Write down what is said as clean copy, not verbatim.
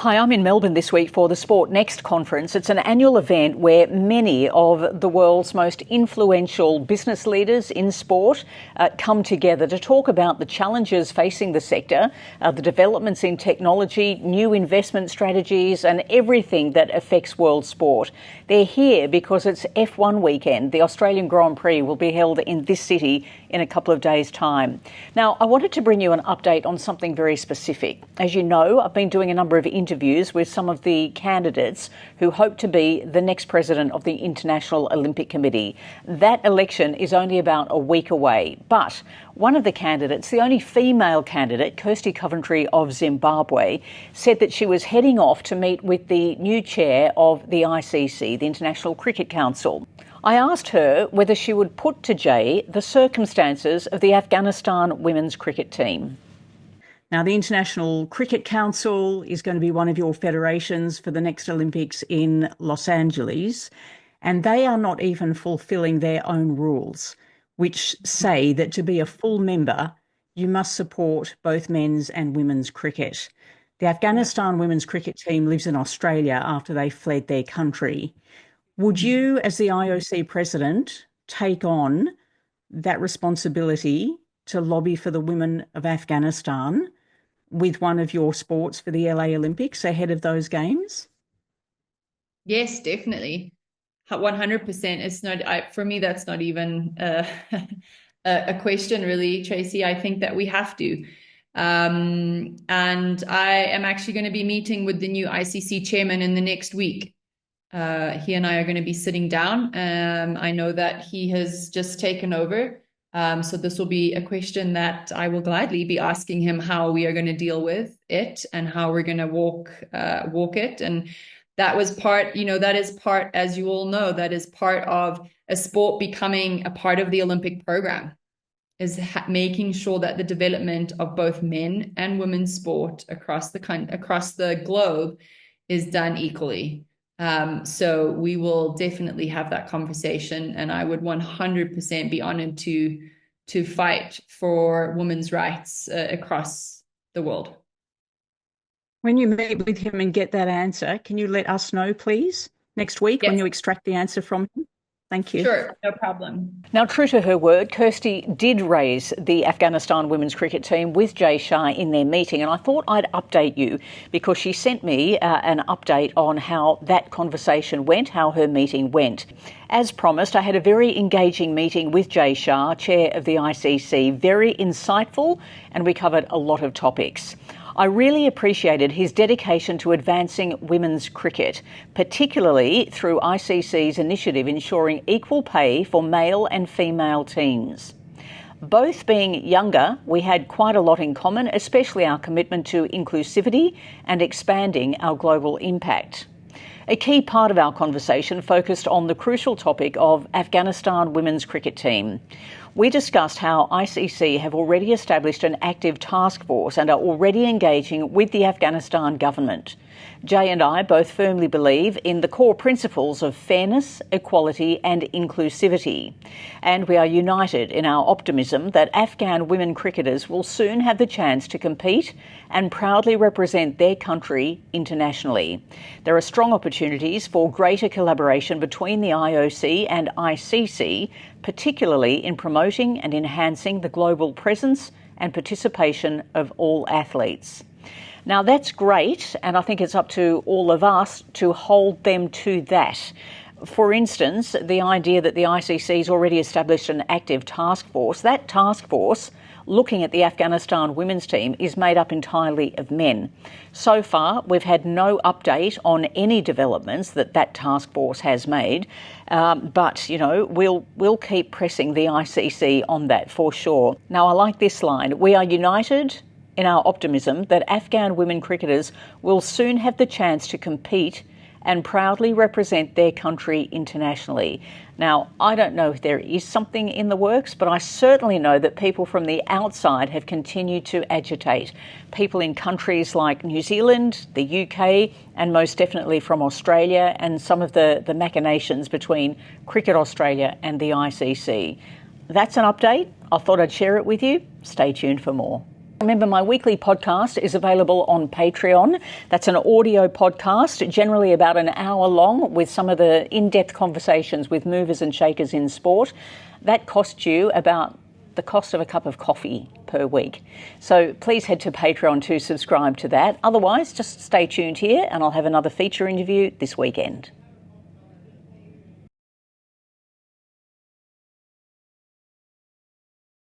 Hi, I'm in Melbourne this week for the Sport Next conference. It's an annual event where many of the world's most influential business leaders in sport come together to talk about the challenges facing the sector, the developments in technology, new investment strategies and everything that affects world sport. They're here because it's F1 weekend. The Australian Grand Prix will be held in this city in a couple of days' time. Now, I wanted to bring you an update on something very specific. As you know, I've been doing a number of interviews with some of the candidates who hope to be the next president of the International Olympic Committee. That election is only about a week away, but one of the candidates, the only female candidate, Kirsty Coventry of Zimbabwe, said that she was heading off to meet with the new chair of the ICC, the International Cricket Council. I asked her whether she would put to Jay the circumstances of the Afghanistan women's cricket team. Now, the International Cricket Council is going to be one of your federations for the next Olympics in Los Angeles, and they are not even fulfilling their own rules, which say that to be a full member, you must support both men's and women's cricket. The Afghanistan women's cricket team lives in Australia after they fled their country. Would you, as the IOC president, take on that responsibility to lobby for the women of Afghanistan with one of your sports for the LA Olympics ahead of those games? Yes, definitely. 100%. It's not, for me, that's not even a question really, Tracy. I think that we have to. And I am actually going to be meeting with the new ICC chairman in the next week. He and I are going to be sitting down. I know that he has just taken over. So this will be a question that I will gladly be asking him how we are going to deal with it and how we're going to walk it. And that was part, that is part, as you all know, that is part of a sport becoming a part of the Olympic program, is making sure that the development of both men and women's sport across the globe is done equally. So we will definitely have that conversation, and I would 100% be honored to fight for women's rights across the world. When you meet with him and get that answer, can you let us know, please, next week? Yes. When you extract the answer from him? Thank you. Sure, no problem. Now, true to her word, Kirsty did raise the Afghanistan women's cricket team with Jay Shah in their meeting, and I thought I'd update you because she sent me an update on how that conversation went, how her meeting went. As promised, I had a very engaging meeting with Jay Shah, chair of the ICC, very insightful, and we covered a lot of topics. I really appreciated his dedication to advancing women's cricket, particularly through ICC's initiative ensuring equal pay for male and female teams. Both being younger, we had quite a lot in common, especially our commitment to inclusivity and expanding our global impact. A key part of our conversation focused on the crucial topic of Afghanistan women's cricket team. We discussed how ICC have already established an active task force and are already engaging with the Afghanistan government. Jay and I both firmly believe in the core principles of fairness, equality and inclusivity. And we are united in our optimism that Afghan women cricketers will soon have the chance to compete and proudly represent their country internationally. There are strong opportunities for greater collaboration between the IOC and ICC, particularly in promoting and enhancing the global presence and participation of all athletes. Now, that's great, and I think it's up to all of us to hold them to that. For instance, the idea that the ICC has already established an active task force, that task force looking at the Afghanistan women's team is made up entirely of men. So far, we've had no update on any developments that task force has made, but, we'll keep pressing the ICC on that for sure. Now, I like this line. We are united in our optimism that Afghan women cricketers will soon have the chance to compete and proudly represent their country internationally. Now, I don't know if there is something in the works, but I certainly know that people from the outside have continued to agitate. People in countries like New Zealand, the UK, and most definitely from Australia, and some of the machinations between Cricket Australia and the ICC. That's an update. I thought I'd share it with you. Stay tuned for more. Remember, my weekly podcast is available on Patreon. That's an audio podcast, generally about an hour long, with some of the in-depth conversations with movers and shakers in sport. That costs you about the cost of a cup of coffee per week. So please head to Patreon to subscribe to that. Otherwise, just stay tuned here and I'll have another feature interview this weekend.